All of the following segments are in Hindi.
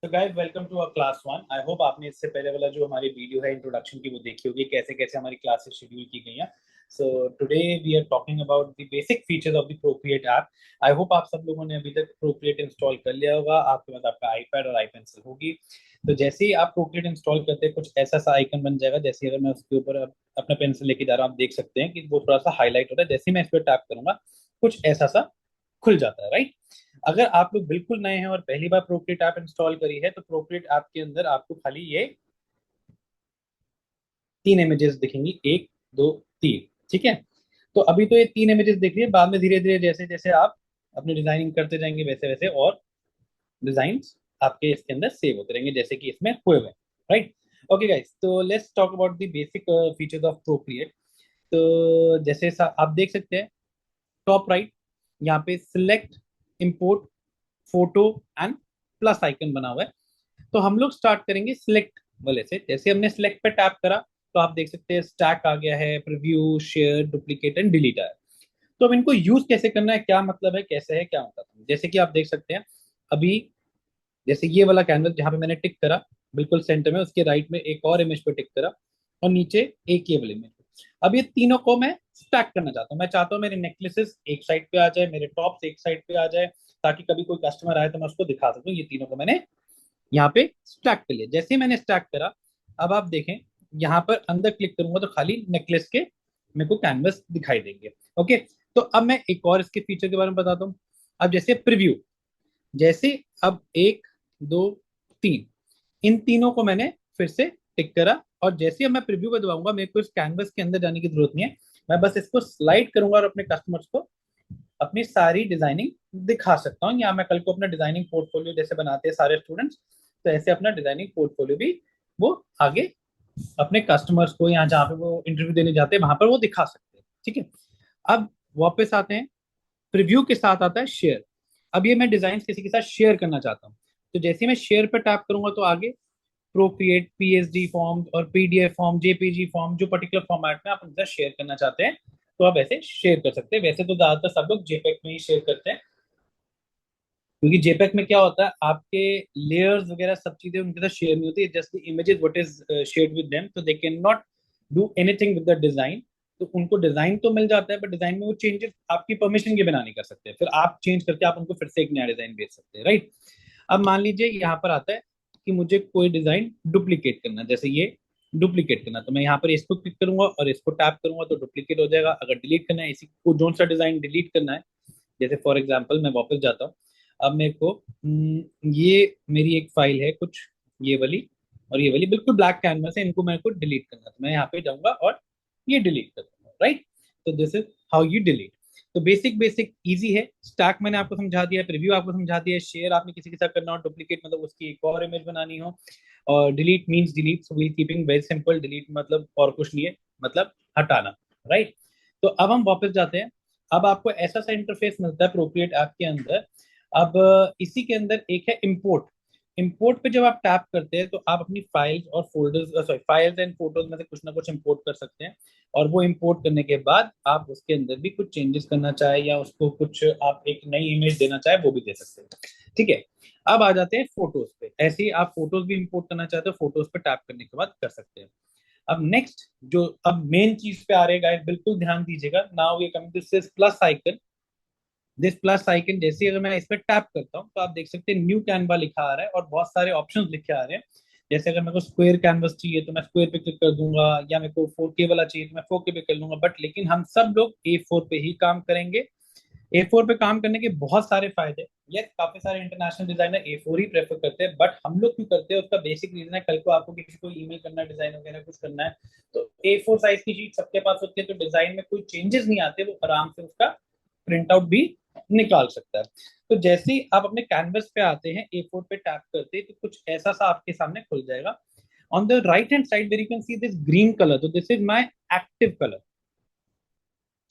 तो guys welcome to our class one. I hope आपने इससे पहले वाला जो हमारी वीडियो है इंट्रोडक्शन की वो देखी होगी, कैसे कैसे हमारी क्लासेस शेड्यूल की गई हैं। So today we are talking about the basic features of the Procreate app. I hope आप सब लोगों ने अभी तक प्रोक्रिएट इंस्टॉल कर लिया होगा, आपके पास आपका आईपैड और आई पेंसिल होगी। तो जैसे ही आप प्रोक्रिएट इंस्टॉल करते हैं कुछ ऐसा सा आइकन बन जाएगा। जैसे अगर मैं उसके ऊपर अपना पेंसिल लेके जा रहा हूँ, आप देख सकते हैं कि वो थोड़ा सा हाईलाइट होता है। जैसे ही मैं इस पर टैप करूंगा कुछ ऐसा सा खुल जाता है, राइट। अगर आप लोग बिल्कुल नए हैं और पहली बार प्रोक्रिएट ऐप इंस्टॉल करी है तो प्रोक्रिएट ऐप के अंदर आपको खाली ये तीन इमेजेस दिखेंगी, एक दो तीन, ठीक है। तो अभी तो ये तीन इमेजेस दिख रही है, बाद में धीरे धीरे जैसे जैसे आप अपनी डिजाइनिंग करते जाएंगे वैसे वैसे और डिजाइन आपके इसके अंदर सेव होते रहेंगे, जैसे कि इसमें हुए हुए, राइट। ओके गाइस, तो let's talk about the basic features of Procreate. तो जैसे आप देख सकते हैं टॉप राइट, यहाँ पे select, import, photo and plus icon बना हुआ है। तो हम लोग स्टार्ट करेंगे सिलेक्ट वाले से। जैसे हमने सिलेक्ट पे टैप करा तो आप देख सकते हैं स्टैक आ गया है, preview, share, duplicate and delete है। तो अब इनको यूज कैसे करना है, क्या मतलब है, कैसे है, क्या होता है, जैसे कि आप देख सकते हैं अभी जैसे ये वाला कैनवस जहां पे मैंने टिक करा बिल्कुल सेंटर में, उसके राइट में एक और इमेज पे टिक करा और नीचे एक ये वाली इमेज। अब ये तीनों को मैं स्टैक करना चाहता हूँ। मैं चाहता हूँ मेरे नेकलेसेस एक साइड पे आ जाए, मेरे टॉप्स एक साइड पे आ जाए, ताकि कभी कोई कस्टमर आए तो मैं उसको दिखा सकूँ। ये तीनों को मैंने यहाँ पे स्टैक कर लिया। जैसे ही मैंने स्टैक करा, अब आप देखें यहाँ पर अंदर क्लिक करूंगा तो खाली नेकलेस के मेरे को कैनवस दिखाई देंगे। ओके, तो अब मैं एक और इसके फीचर के बारे में बताता हूँ। अब जैसे प्रीव्यू, जैसे अब एक दो तीन, इन तीनों को मैंने फिर से टिक करा और जैसे अब मैं प्रीव्यू पे दबाऊंगा मेरे को इस कैनवस के अंदर जाने की जरूरत नहीं है। मैं बस इसको स्लाइड करूंगा और अपने कस्टमर्स को अपनी सारी डिजाइनिंग दिखा सकता हूँ। या मैं कल को अपना डिजाइनिंग पोर्टफोलियो जैसे बनाते हैं सारे स्टूडेंट्स, तो ऐसे अपना डिजाइनिंग पोर्टफोलियो भी वो आगे अपने कस्टमर्स को यहाँ जहाँ पे वो इंटरव्यू देने जाते हैं वहां पर वो दिखा सकते हैं, ठीक है। अब वापस आते हैं, प्रीव्यू के साथ आता है शेयर। अब ये मैं डिजाइन किसी के साथ शेयर करना चाहता हूँ, तो जैसे ही मैं शेयर पर टैप करूंगा तो आगे प्रोक्रिएट पीएसडी फॉर्म और पीडीएफ फॉर्म, जेपीजी फॉर्म, जो पर्टिकुलर फॉर्मेट में आप उनसे शेयर करना चाहते हैं तो आप ऐसे शेयर कर सकते हैं। वैसे तो ज्यादातर सब लोग जेपेक में ही शेयर करते हैं, क्योंकि जेपेक में क्या होता है आपके लेयर्स वगैरह सब चीजें उनके साथ शेयर नहीं होती, just the images what is shared with them, तो they can not do anything with the design. तो उनको डिजाइन तो मिल जाता है बट डिजाइन में वो चेंजेस आपकी परमिशन के बिना नहीं कर सकते, फिर आप चेंज करके आप उनको फिर से एक नया डिजाइन भेज सकते हैं, राइट। अब मान लीजिए यहाँ पर आता है कि मुझे कोई डिजाइन डुप्लीकेट करना है, जैसे ये डुप्लीकेट करना, तो मैं यहाँ पर इसको क्लिक करूंगा और इसको टैप करूंगा तो डुप्लीकेट हो जाएगा। अगर डिलीट करना है इसी को, जो सा डिजाइन डिलीट करना है, जैसे फॉर एग्जांपल मैं वापस जाता हूँ। अब मेरे को ये मेरी एक फाइल है कुछ, ये वाली और ये वाली बिल्कुल ब्लैक कैनवस है, इनको मेरे को डिलीट करना है, तो मैं यहाँ पे जाऊंगा और ये डिलीट कर दूंगा, राइट। तो this is how you delete. तो बेसिक बेसिक इजी है। स्टैक मैंने आपको समझा दिया है, प्रीव्यू आपको समझा दिया है, शेयर आपने किसी के साथ करना हो, डुप्लीकेट मतलब उसकी एक और इमेज बनानी हो, और delete means delete, so we keeping very simple. Delete मतलब और कुछ नहीं है, मतलब हटाना, राइट। तो अब हम वापस जाते हैं। अब आपको ऐसा सा इंटरफेस मिलता है प्रोक्रिएट ऐप के अंदर। अब इसी के अंदर एक है इंपोर्ट। इंपोर्ट पे जब आप टैप करते हैं तो आप अपनी फाइल्स और folders, sorry files and photos में से कुछ ना कुछ इंपोर्ट कर सकते हैं। और वो इंपोर्ट करने के बाद आप उसके अंदर भी कुछ चेंजेस करना चाहे या उसको कुछ आप एक नई इमेज देना चाहे वो भी दे सकते हैं, ठीक है। अब आ जाते हैं फोटोज पे। ऐसे ही आप फोटोज भी इंपोर्ट करना चाहते हो, फोटोज पे टैप करने के बाद कर सकते हैं। अब नेक्स्ट जो अब मेन चीज पे आ रहे गाइस, बिल्कुल ध्यान दीजिएगा। Now we coming to this plus icon. This plus icon जैसे ही अगर मैं इस पर टैप करता हूँ तो आप देख सकते हैं न्यू कैनवा लिखा आ रहा है और बहुत सारे ऑप्शंस लिखे आ रहे हैं। जैसे अगर मेरे को स्क्वायर कैनवस चाहिए तो मैं स्क्वायर पे क्लिक कर दूंगा, या मेरे को 4K वाला चाहिए तो मैं 4K पे कर लूंगा। बट लेकिन हम सब लोग A4 पे ही काम करेंगे। A4 पे काम करने के बहुत सारे फायदे। यस, काफी सारे इंटरनेशनल डिजाइनर A4 ही प्रेफर करते हैं, बट हम लोग क्यों करते हैं उसका बेसिक रीजन है, कल को आपको किसी को ईमेल करना है, डिजाइन वगैरह कुछ करना है, तो A4 साइज की शीट सबके पास होती है, तो डिजाइन में कोई चेंजेस नहीं आते, वो आराम से उसका प्रिंट आउट भी निकाल सकता है। तो जैसे ही आप अपने कैनवस पे आते हैं, A4 पे टैप करते हैं तो कुछ ऐसा सा आपके सामने खुल जाएगा। On the right hand side there you can see this green colour, तो this is my active colour,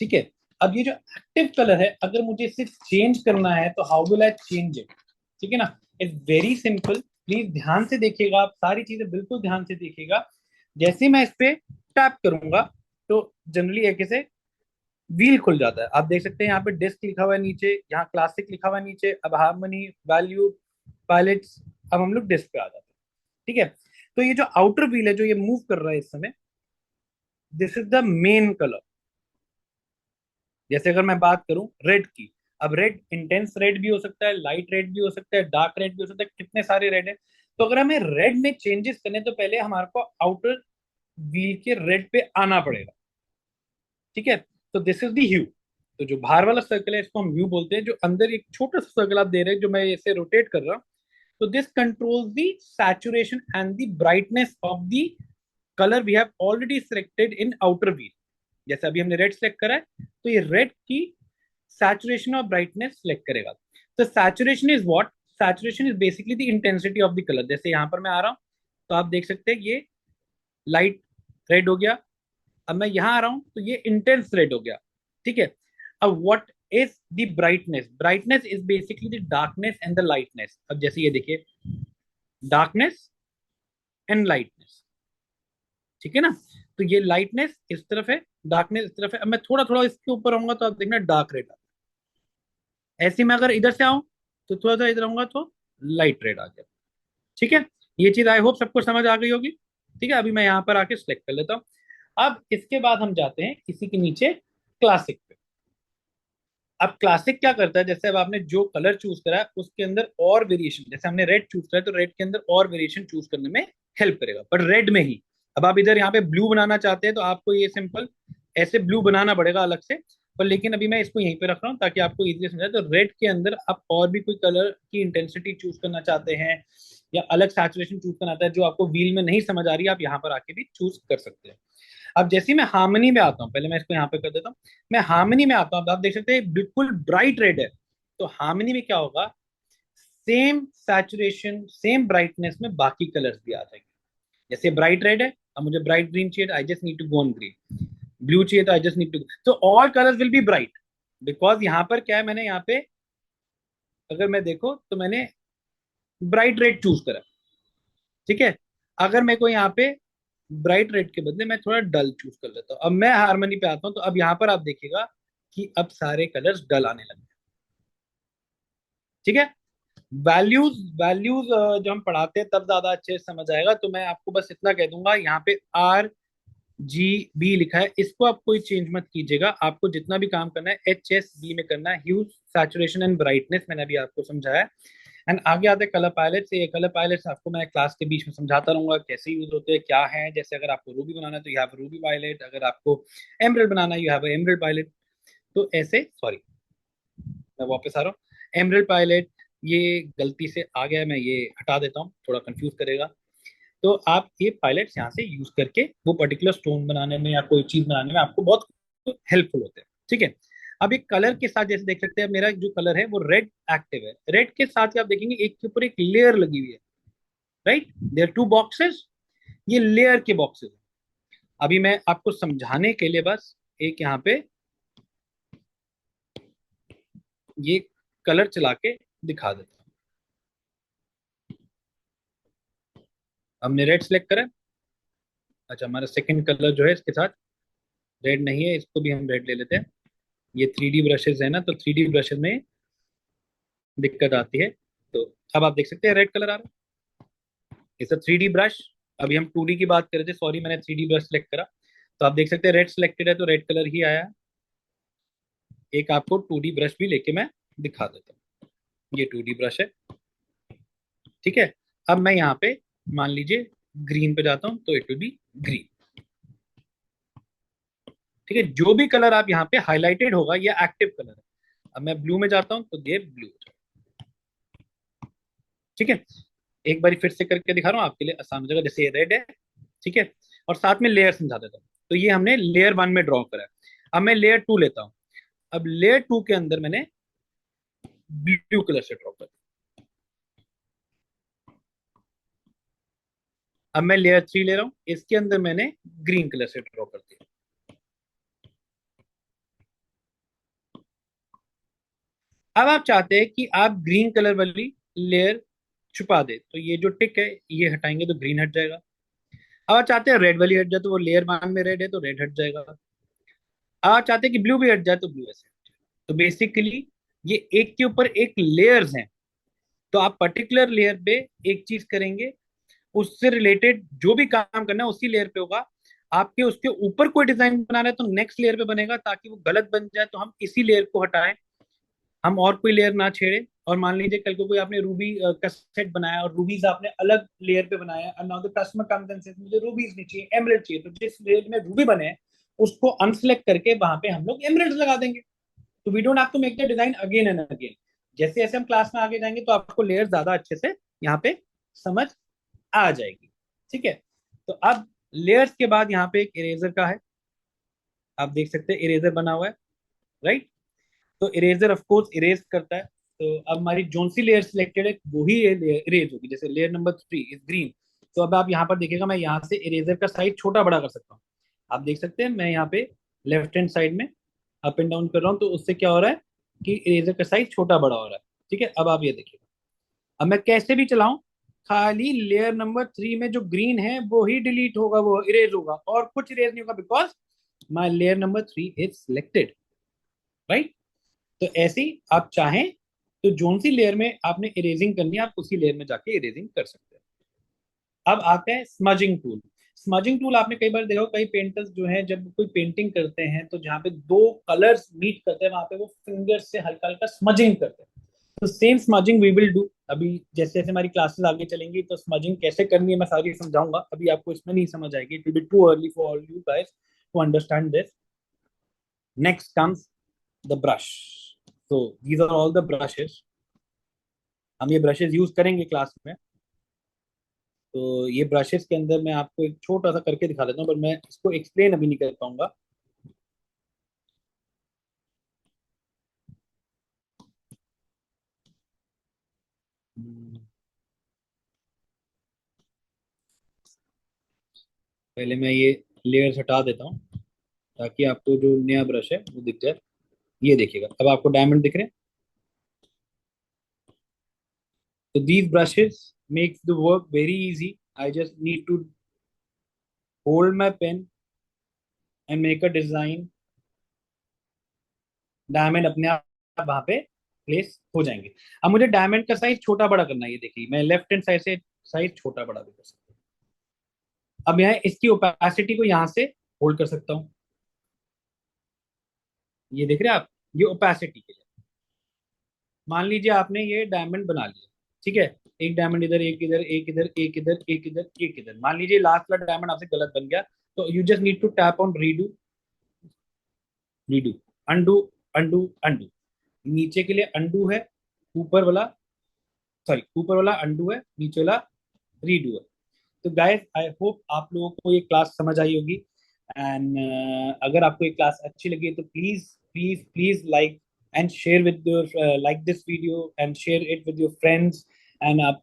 ठीक है। अब ये जो एक्टिव कलर है, अगर मुझे इसे चेंज करना है तो how will I change it, ठीक है ना। It's very simple. प्लीज ध्यान से देखिएगा, आप सारी चीजें बिल्कुल ध्यान से देखिएगा। जैसे ही मैं इस पे टैप करूंगा तो जनरली एक ऐसे व्हील खुल जाता है। आप देख सकते हैं यहाँ पे डिस्क लिखा हुआ है नीचे, यहाँ क्लासिक लिखा हुआ है नीचे, अब हारमोनी, वैल्यू, पायलट्स, अब हम लोग डिस्क पे आ जाते हैं। ठीक है, तो ये जो आउटर व्हील है जो ये मूव कर रहा है इस समय, this is the main colour. जैसे अगर मैं बात करूं रेड की, अब रेड इंटेंस रेड भी हो सकता है, लाइट रेड भी हो सकता है, डार्क रेड भी हो सकता है, कितने सारे रेड है। तो अगर हमें रेड में चेंजेस करने तो पहले हमारे को आउटर व्हील के रेड पे आना पड़ेगा। ठीक है, तो दिस इज दी ह्यू। तो जो बाहर वाला सर्कल है इसको हम ह्यू बोलते हैं, जो अंदर एक छोटा सा सर्कल आप दे रहे हैं जो मैं इसे रोटेट कर रहा हूं, तो this controls the saturation and the brightness of the colour we have already selected in outer wheel. जैसे अभी हमने रेड सेलेक्ट करा है, तो ये रेड की सैचुरेशन और ब्राइटनेस सेलेक्ट करेगा। तो saturation is what, saturation is basically the intensity of the colour. जैसे यहां पर मैं आ रहा हूं तो आप देख सकते हैं ये लाइट रेड हो गया। अब मैं यहां आ रहा हूं तो ये इंटेंस रेड हो गया। ठीक है, अब what is the brightness, brightness is basically the darkness and the lightness. अब जैसे ये देखिए, डार्कनेस एंड लाइटनेस। ठीक है ना, तो ये लाइटनेस इस तरफ है, डार्कनेस इस तरफ है। अब मैं थोड़ा थोड़ा इसके ऊपर आऊंगा तो आप देखना डार्क रेड। ऐसे में अगर इधर से आऊं तो थोड़ा सा इधर आऊंगा तो लाइट रेड आ गया। ठीक है, ये चीज आई होप सबको समझ आ गई होगी। ठीक है, अभी मैं यहाँ पर आके सिलेक्ट कर लेता हूँ। अब इसके बाद हम जाते हैं इसी के नीचे क्लासिक पे। अब क्लासिक क्या करता है, जैसे अब आपने जो कलर चूज करा है उसके अंदर और वेरिएशन, जैसे हमने रेड चूज करा है तो रेड के अंदर और वेरिएशन चूज करने में हेल्प करेगा, पर रेड में ही। अब आप इधर यहाँ पे ब्लू बनाना चाहते हैं तो आपको ये सिंपल ऐसे ब्लू बनाना पड़ेगा अलग से, पर लेकिन अभी मैं इसको यहीं पे रख रहा हूँ ताकि आपको इजीली समझाए। तो रेड के अंदर आप और भी कोई कलर की इंटेंसिटी चूज करना चाहते हैं या अलग सैचुरेशन चूज करना चाहते हैं जो आपको व्हील में नहीं समझ आ रही है, आप यहाँ पर आके भी चूज कर सकते हैं। अब जैसे ही मैं हार्मनी में आता हूँ, पहले मैं इसको यहाँ पे कर देता हूँ, मैं हार्मनी में आता हूँ, अब आप देख सकते हैं बिल्कुल ब्राइट रेड है। तो हार्मनी में क्या होगा, सेम सैचुरेशन सेम ब्राइटनेस में बाकी कलर्स भी आ जाएंगे। जैसे ब्राइट रेड है, अब मुझे ब्राइट ग्रीन चाहिए, I just need to go on green. Blue चाहिए तो आई जस्ट नीड टू, तो all colours will be bright. Because यहाँ पर क्या है, मैंने यहाँ पे अगर मैं देखो तो मैंने ब्राइट रेड चूज करा। ठीक है, अगर मेरे को यहाँ पे ब्राइट रेड के बदले मैं थोड़ा डल चूज कर लेता हूँ, अब मैं हार्मनी पे आता हूँ तो अब यहाँ पर आप देखिएगा कि अब सारे कलर्स डल आने लगे। ठीक है, वैल्यूज वैल्यूज जो हम पढ़ाते हैं तब ज्यादा अच्छे से समझ आएगा, तो मैं आपको बस इतना कह दूंगा, यहाँ पे RGB लिखा है, इसको आप कोई चेंज मत कीजिएगा। आपको जितना भी काम करना है HSB में करना है, ह्यूज सैचुरेशन एंड ब्राइटनेस, मैंने अभी आपको समझाया। एंड आगे आते कलर पायलट से, ये कलर पायलट्स आपको मैं क्लास के बीच में समझाता रहूंगा कैसे यूज होते हैं, क्या है। जैसे अगर आपको रूबी बनाना है तो यू हैव रूबी पायलट, अगर आपको एमरल्ड बनाना है यू हैव एमरल्ड पायलट। तो ऐसे, सॉरी मैं वापस आ रहा हूँ, एमरल्ड पायलट, ये गलती से आ गया, मैं ये हटा देता हूँ, थोड़ा कंफ्यूज करेगा। तो आप ये पायलट्स यहाँ से यूज करके वो पर्टिकुलर स्टोन बनाने में या कोई चीज बनाने में आपको बहुत हेल्पफुल होते हैं। ठीक है, अब एक कलर के साथ जैसे देख सकते हैं, मेरा जो कलर है वो रेड एक्टिव है, रेड के साथ ही आप देखेंगे एक के ऊपर एक लेयर लगी हुई है। राइट, देयर टू बॉक्सेस, ये लेयर के बॉक्सेस। अभी मैं आपको समझाने के लिए बस एक यहाँ पे ये कलर चला के दिखा देता हूँ। हमने रेड सेलेक्ट करा। अच्छा, हमारा सेकंड कलर जो है इसके साथ रेड नहीं है, इसको भी हम रेड ले लेते हैं। ये 3D ब्रशेज है ना, तो 3D ब्रशेज में दिक्कत आती है। तो अब आप देख सकते हैं रेड कलर आ रहा है, इट्स अ 3D ब्रश। अभी हम 2D की बात कर रहे थे, सॉरी मैंने 3D ब्रश सेलेक्ट करा। तो आप देख सकते हैं रेड सिलेक्टेड है तो रेड कलर ही आया। एक आपको 2D ब्रश भी लेके मैं दिखा देता हूँ, ये 2D ब्रश है। ठीक है, अब मैं यहाँ पे मान लीजिए ग्रीन पे जाता हूँ तो इट विल बी ग्रीन। ठीक है, जो भी कलर आप यहाँ पे हाईलाइटेड होगा ये एक्टिव कलर है। अब मैं ब्लू में जाता हूँ तो ये ब्लू। ठीक है, एक बार फिर से करके दिखा रहा हूँ आपके लिए आसान हो जाएगा। जैसे ये रेड है, ठीक है, और साथ में लेयर समझा देता हूँ। तो ये हमने लेयर 1 में ड्रॉ करा है। अब मैं लेयर 2 लेता हूँ। अब लेयर 2 के अंदर मैंने ब्लू कलर से ड्रॉ कर। अब मैं लेयर 3 ले रहा हूँ, इसके अंदर मैंने ग्रीन कलर से ड्रॉ कर दिया। अब आप चाहते हैं कि आप ग्रीन कलर वाली लेयर छुपा दे, तो ये जो टिक है ये हटाएंगे तो ग्रीन हट जाएगा। अब आप चाहते हैं रेड वाली हट जाए, तो वो लेयर 1 में रेड है तो रेड हट जाएगा। अब आप चाहते हैं कि ब्लू भी हट जाए तो ब्लू ऐसे हट जाएगा। तो बेसिकली ये एक के ऊपर एक लेयर्स हैं, तो आप पर्टिकुलर लेयर पे एक चीज करेंगे, उससे रिलेटेड जो भी काम करना है उसी लेयर पे होगा। आपके उसके ऊपर कोई डिजाइन बनाना है तो नेक्स्ट लेयर पे बनेगा, ताकि वो गलत बन जाए तो हम इसी लेयर को हटाएं, हम और कोई लेयर ना छेड़े। और मान लीजिए कल को कोई आपने रूबी का सेट बनाया और रूबीज आपने अलग लेयर पे बनाया, और now the customer comes and says मुझे रूबीज नहीं चाहिए, एमराल्ड चाहिए, तो जिस लेयर में रूबी बने हैं उसको अनसेलेक्ट करके वहां पे हम लोग एमराल्ड लगा देंगे। तो we don't have to make the design again and again. जैसे जैसे हम क्लास में आगे जाएंगे तो आपको लेयर ज्यादा अच्छे से यहाँ पे समझ आ जाएगी। ठीक है, तो अब लेयर्स के बाद यहाँ पे एक इरेजर का है, आप देख सकते हैं इरेजर बना हुआ है, राइट। तो इरेजर ऑफ कोर्स इरेज करता है। तो अब हमारी जोन सी लेयर सिलेक्टेड है वो ही इरेज होगी। जैसे लेयर नंबर 3 इज ग्रीन, तो अब आप यहाँ पर देखिएगा मैं यहाँ से इरेजर का साइज छोटा बड़ा कर सकता हूँ। आप देख सकते हैं मैं यहाँ पे लेफ्ट हैंड साइड में अप एंड डाउन कर रहा हूँ, तो उससे क्या हो रहा है कि इरेजर का साइज छोटा बड़ा हो रहा है। ठीक है, अब आप ये देखिए, अब मैं कैसे भी चलाऊं, खाली लेयर नंबर 3 में जो ग्रीन है वो ही डिलीट होगा, वो इरेज होगा, और कुछ इरेज नहीं होगा, because my layer number 3 is selected, right. तो ऐसे ही आप चाहें तो जोन सी लेयर में आपने इरेजिंग करनी है, आप उसी लेयर में जाके इरेजिंग कर सकते हैं। अब आते हैं स्मजिंग टूल। स्मजिंग टूल आपने कई बार देखा होगा, कई पेंटर्स जो हैं जब कोई पेंटिंग करते हैं तो जहाँ पे दो कलर्स मीट करते हैं वहां पे वो फिंगर से हल्का हल्का स्मजिंग करते हैं। तो same smudging we will do. अभी जैसे जैसे हमारी क्लासेस आगे चलेंगी तो स्मजिंग कैसे करनी है मैं सारी समझाऊंगा, अभी आपको इसमें नहीं समझ आएगी, it will be too early for all you guys to understand this. Next comes the brush. so these are all the brushes, हम ये ब्रशेस यूज करेंगे क्लास में। तो ये ब्रशेस के अंदर मैं आपको एक छोटा सा करके दिखा देता हूँ, पर मैं इसको एक्सप्लेन अभी नहीं कर पाऊंगा। पहले मैं ये लेयर्स हटा देता हूँ ताकि आपको जो नया ब्रश है वो दिख जाए। ये देखिएगा, अब आपको डायमंड दिख रहे हैं। तो these brushes makes the work very easy. I just need to hold my pen and make a design. Diamond अपने आप वहां पे प्लेस हो जाएंगे। अब मुझे डायमंड का साइज छोटा बड़ा करना है, ये देखिए मैं लेफ्ट हैंड साइड से साइज छोटा बड़ा भी कर सकता हूँ। अब मैं इसकी ओपेसिटी को यहाँ से होल्ड कर सकता हूँ, ये देख रहे हैं आप, ये ओपेसिटी के लिए। मान लीजिए आपने ये डायमंड बना लिया, ठीक है, एक डायमंड इधर, एक इधर, एक इधर, एक इधर, एक इधर, एक इधर, मान लीजिए लास्ट वाला डायमंड आपसे गलत बन गया, तो you just need to tap on redo, redo, undo, undo, undo. नीचे के लिए अंडू है, ऊपर वाला, सॉरी ऊपर वाला अंडू है, नीचे वाला रीडू है। तो गाइस आई होप आप लोगों को ये क्लास समझ आई होगी। एंड अगर आपको ये क्लास अच्छी लगी तो please please please like and share with your, like this video and share it with your friends. And आप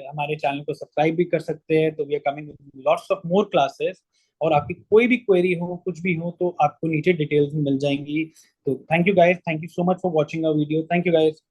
हमारे चैनल को सब्सक्राइब भी कर सकते हैं, तो we are coming with lots of more classes. और आपकी कोई भी क्वेरी हो, कुछ भी हो, तो आपको नीचे डिटेल्स मिल जाएंगी। तो thank you guys, thank you so much for watching our video, thank you guys.